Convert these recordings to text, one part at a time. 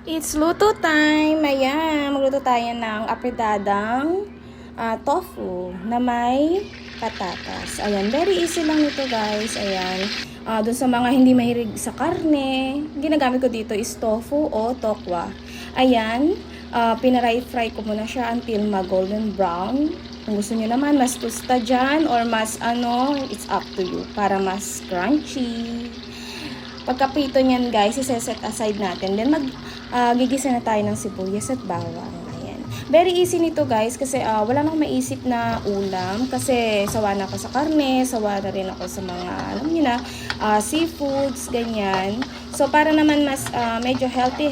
It's luto time! Ayan, magluto tayo ng apretadang tofu na may patatas. Ayan, very easy lang nito guys. Ayan, dun sa mga hindi mahilig sa karne, ginagamit ko dito is tofu o tokwa. Ayan, pinaray-fry ko muna siya until mag-golden brown. Kung gusto nyo naman, mas tusta dyan or mas it's up to you para mas crunchy. Pagkapito niyan guys, iseset aside natin. Then gigisa na tayo ng sibuyas at bawang. Ayan. Very easy nito guys kasi wala nang maisip na ulam. Kasi sawa na ako sa karne, sawa na rin ako sa mga, alam niyo na, seafoods, ganyan. So para naman mas medyo healthy,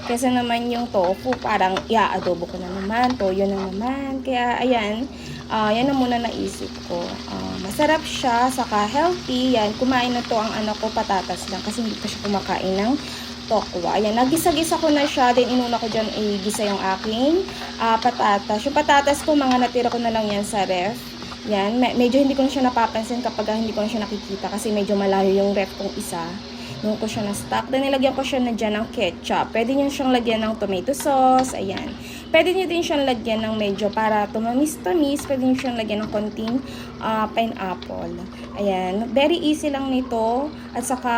kasi naman yung tofu, parang adobo ko na naman, toyo na naman. Kaya ayan, yan na muna naisip ko. Masarap siya, saka healthy. Yan, kumain na to ang anak ko, patatas lang. Kasi hindi pa siya kumakain ng tokwa. Ayan, nagisa-gisa ko na siya. Then, inuna ko dyan igisa yung aking patatas. Yung patatas ko, mga natira ko na lang yan sa ref. Yan, medyo hindi ko na siya napapansin kapag hindi ko na siya nakikita. Kasi medyo malayo yung ref kong isa. Doon ko siya na-stock. Then, nilagyan ko siya na dyan ng ketchup. Pwede nyo siyang lagyan ng tomato sauce. Ayan. Pwede nyo din siyang lagyan ng medyo para tumamis-tamis. Pwede nyo siyang lagyan ng konting pineapple. Ayan. Very easy lang nito. At saka,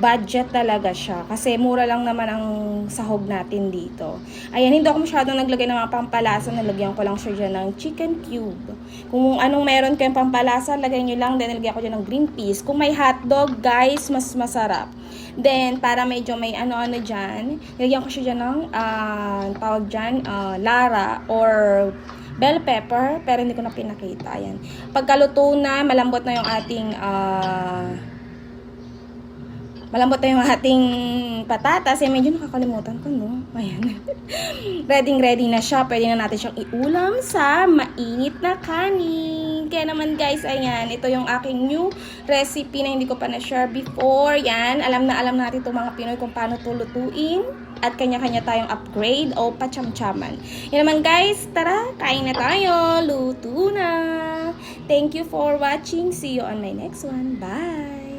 budget talaga siya. Kasi mura lang naman ang sahog natin dito. Ayan. Hindi ako masyadong naglagay ng mga pampalasa. Nalagyan ko lang siya dyan ng chicken cube. Kung anong meron kayong pampalasa, lagay nyo lang. Then, nalagyan ko dyan ng green peas. Kung may hotdog, guys, mas masarap. Then, para medyo may ano-ano dyan, nilagyan ko siya dyan ng, tawag dyan, lara or bell pepper, pero hindi ko na pinakita. Ayan. Pagkaluto na, malambot na yung ating, patatas. Eh, medyo nakakalimutan ko, no? Ayan. Ready na siya. Pwede na natin siyang iulam sa mainit na kanin. Kaya naman guys, ayan. Ito yung aking new recipe na hindi ko pa na-share before. Yan. Alam natin itong mga Pinoy kung paano ito lutuin. At kanya-kanya tayong upgrade o pacham-chaman. Yan naman guys. Tara, kain na tayo. Luto na. Thank you for watching. See you on my next one. Bye!